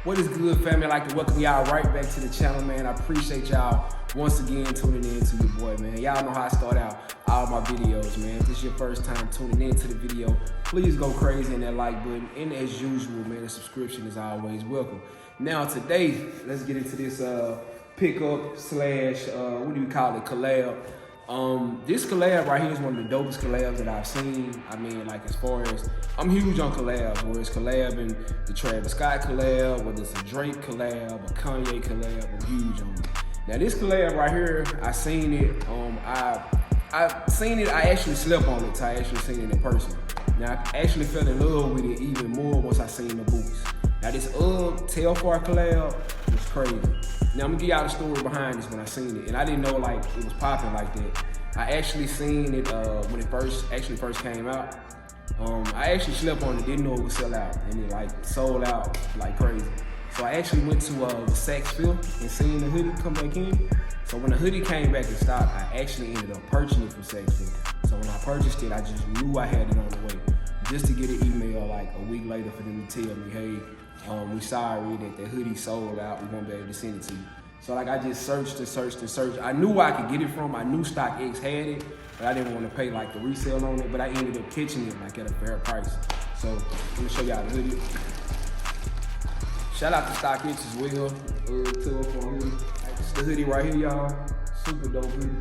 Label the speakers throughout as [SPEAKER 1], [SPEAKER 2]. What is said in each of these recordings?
[SPEAKER 1] What is good, family? I'd like to welcome y'all right back to the channel, man. I appreciate y'all once again tuning in to your boy, man. Y'all know how I start out all my videos, man. If this is your first time tuning in to the video, please go crazy in that like button. And as usual, man, the subscription is always welcome. Now, today, let's get into this pickup slash, what do you call it, collab. This collab right here is one of the dopest collabs that I've seen. I mean, like, as far as, I'm huge on collabs, whether it's collabing the Travis Scott collab, whether it's a Drake collab, a Kanye collab, I'm huge on it. Now, this collab right here, I seen it, I actually slept on it till I actually seen it in person. Now, I actually fell in love with it even more once I seen the boots. Now, this UGG TELFAR collab was crazy. Now, I'm gonna give y'all the story behind this when I seen it, and I didn't know like it was popping like that. I actually seen it when it first came out. I actually slept on it, didn't know it would sell out, and it like sold out like crazy. So I actually went to Saks Fifth and seen the hoodie come back in. So when the hoodie came back in stock, I actually ended up purchasing it from Saks Fifth. So when I purchased it, I just knew I had it on the way, just to get an email like a week later for them to tell me, hey, we sorry that the hoodie sold out, we won't be able to send it to you. So like I just searched and searched and searched. I knew where I could get it from. I knew StockX had it, but I didn't want to pay like the resale on it, but I ended up catching it like at a fair price. So let me show y'all the hoodie. Shout out to StockX as well. It's the hoodie right here, y'all. Super dope hoodie.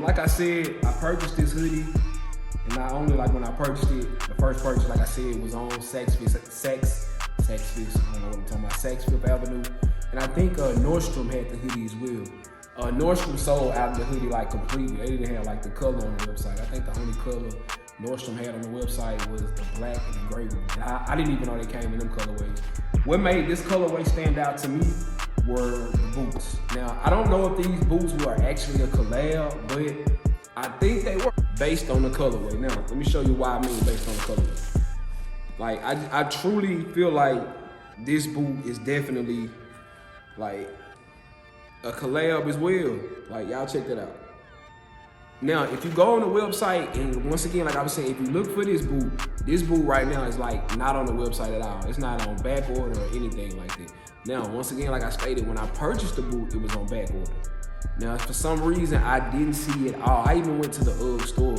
[SPEAKER 1] Like I said, I purchased this hoodie, and not only like when I purchased it, the first purchase, like I said, was on Saks Fifth, I don't know what I'm talking about, Saks Fifth Avenue. And I think Nordstrom had the hoodie as well. Nordstrom sold out the hoodie like completely. They didn't have like the color on the website. I think the only color Nordstrom had on the website was the black and the gray one. And I didn't even know they came in them colorways. What made this colorway stand out to me were the boots. Now, I don't know if these boots were actually a collab, but I think they were based on the colorway. Now, let me show you why I mean based on the colorway. Like, I truly feel like this boot is definitely like a collab as well. Like, y'all check that out. Now, if you go on the website, and once again, like I was saying, if you look for this boot right now is like not on the website at all. It's not on back order or anything like that. Now, once again, like I stated, when I purchased the boot, it was on back order. Now, for some reason, I didn't see it all. I even went to the UGG store,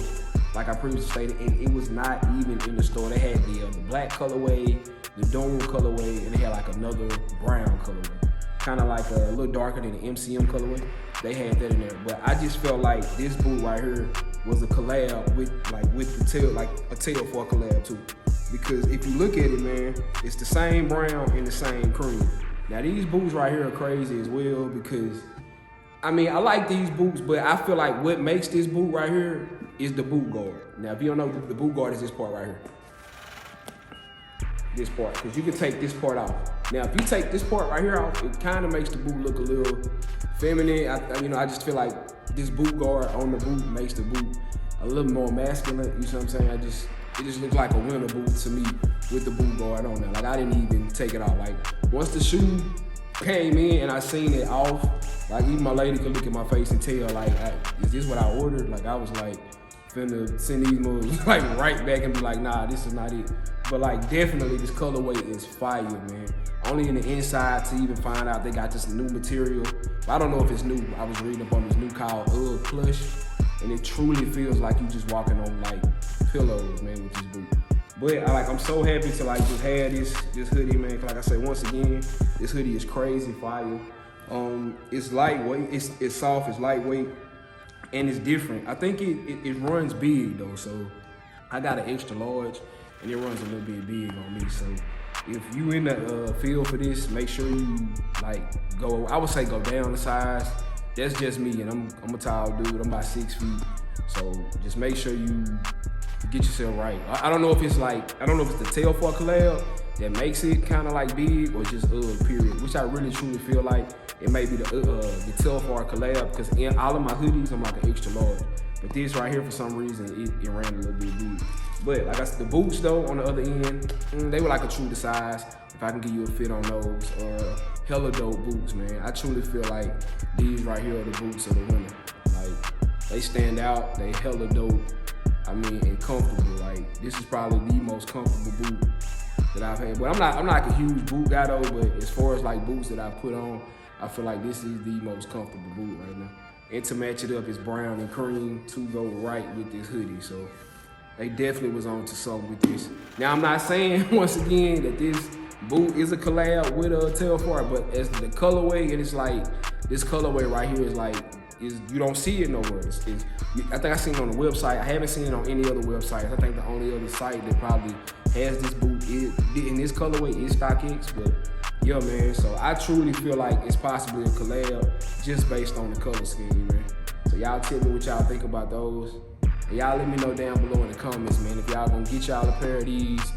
[SPEAKER 1] like I previously stated, and it was not even in the store. They had the black colorway, the dome colorway, and they had like another brown colorway. Kind of like a little darker than the MCM colorway. They had that in there, but I just felt like this boot right here was a collab with the tail, like a TELFAR collab too. Because if you look at it, man, it's the same brown and the same cream. Now these boots right here are crazy as well because, I mean, I like these boots, but I feel like what makes this boot right here is the boot guard. Now, if you don't know, the boot guard is this part right here. This part, because you can take this part off. Now, if you take this part right here off, it kind of makes the boot look a little feminine. I just feel like this boot guard on the boot makes the boot a little more masculine. You see what I'm saying? It just looks like a winter boot to me with the boot guard on there. Like, I didn't even take it off. Like, once the shoe came in and I seen it off, like, even my lady could look at my face and tell, like, is this what I ordered? Like, I was like, finna send these moves like right back and be like, nah, this is not it. But like, definitely this colorway is fire, man. Only in the inside to even find out they got this new material. I don't know if it's new. I was reading up on this new called UGG Plush, and it truly feels like you just walking on like pillows, man, with this boot. But I'm so happy to like just have this hoodie, man. Like I said, once again, this hoodie is crazy fire. It's lightweight, it's soft, it's lightweight, and it's different. I think it runs big though, so I got an extra large, and it runs a little bit big on me. So if you in the field for this, make sure you like go. I would say go down the size. That's just me, and I'm a tall dude. I'm about 6 feet, so just make sure you get yourself right. I don't know if it's the TELFAR collab that makes it kind of like big, or just period. Which I really truly feel like it may be the TELFAR collab, because in all of my hoodies I'm like an extra large. But this right here, for some reason, it ran a little bit big. But like I said, the boots though, on the other end, they were like a true to size. If I can give you a fit on those, hella dope boots, man. I truly feel like these right here are the boots of the winter. Like, they stand out, they hella dope. I mean, and comfortable. Like, this is probably the most comfortable boot that I've had. But I'm not like a huge boot guy though, but as far as like boots that I put on, I feel like this is the most comfortable boot right now. And to match it up, it's brown and cream to go right with this hoodie. So they definitely was on to something with this. Now I'm not saying once again that this boot is a collab with a Telfar, but as the colorway, and it's like this colorway right here is like, you don't see it nowhere. I think I seen it on the website. I haven't seen it on any other websites. I think the only other site that probably has this boot in this colorway is StockX. But yeah, man. So I truly feel like it's possibly a collab just based on the color scheme, man. So y'all tell me what y'all think about those. And y'all let me know down below in the comments, man. If y'all gonna get y'all a pair of these,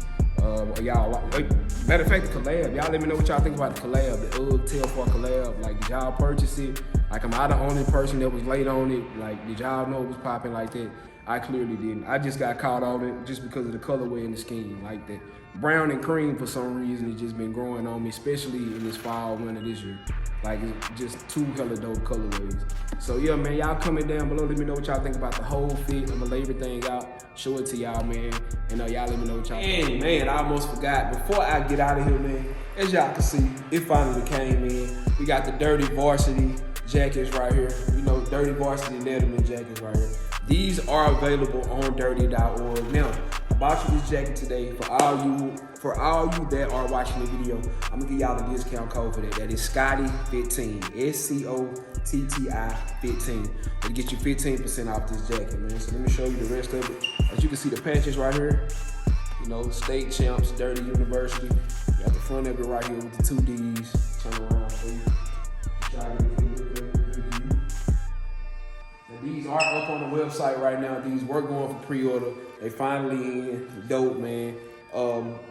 [SPEAKER 1] matter of fact, the collab. Y'all let me know what y'all think about the collab, the UGG TELFAR collab. Like, did y'all purchase it? Like, am I the only person that was late on it? Like, did y'all know it was popping like that? I clearly didn't. I just got caught on it just because of the colorway and the scheme. Like, the brown and cream, for some reason, it's just been growing on me, especially in this fall, winter this year. Like, it's just two hella dope colorways. So yeah, man, y'all comment down below. Let me know what y'all think about the whole fit. I'm gonna lay everything out, show it to y'all, man. And y'all let me know what y'all think. And man, I almost forgot. Before I get out of here, man, as y'all can see, it finally came in. We got the Dirty Varsity jackets right here. You know, Dirty Varsity Letterman jackets right here. These are available on dirty.org. Now, I bought you this jacket today for all you that are watching the video. I'm gonna give y'all the discount code for that. That is Scotty15, SCOTTI 15. It'll get you 15% off this jacket, man. So let me show you the rest of it. As you can see, the patches right here. You know, State Champs, Dirty University. You got the front of it right here with the 2 Ds. Turn around for you. These are up on the website right now. These were going for pre-order. They finally in. Dope, man.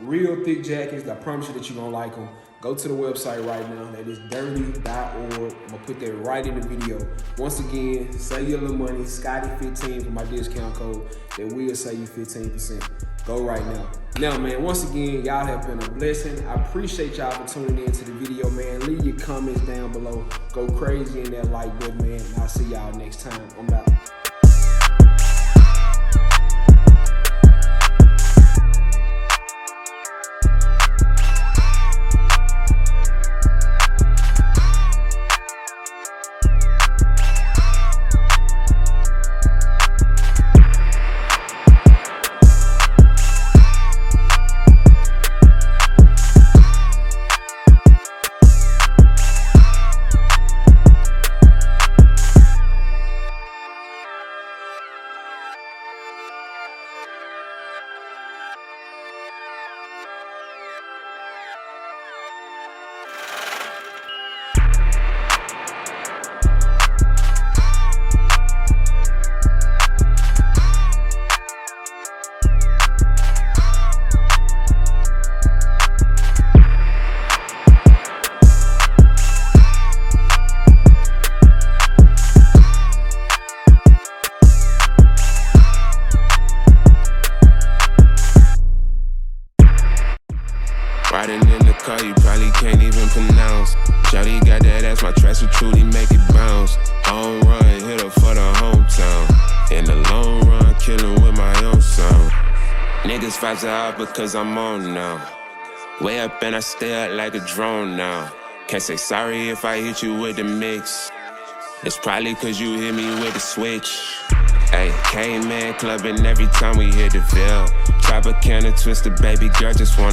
[SPEAKER 1] Real thick jackets. I promise you that you're gonna like them. Go to the website right now. That is dirty.org. I'm gonna put that right in the video. Once again, save your little money. Scotty15 for my discount code. That will save you 15%. Go right now. Now, man, once again, y'all have been a blessing. I appreciate y'all for tuning into the video, man. Leave your comments down below. Go crazy in that like button, man. And I'll see y'all next time. I'm out.
[SPEAKER 2] Riding in the car, you probably can't even pronounce. Shawty got that ass, my tracks will truly make it bounce. Home run, hit her for the hometown. In the long run, killing with my own sound. Niggas vibes are out because I'm on now. Way up and I stay up like a drone now. Can't say sorry if I hit you with the mix. It's probably cause you hit me with the switch. Ayy, came in clubbing every time we hit the Ville. Chop a can of Twister, baby girl just wanna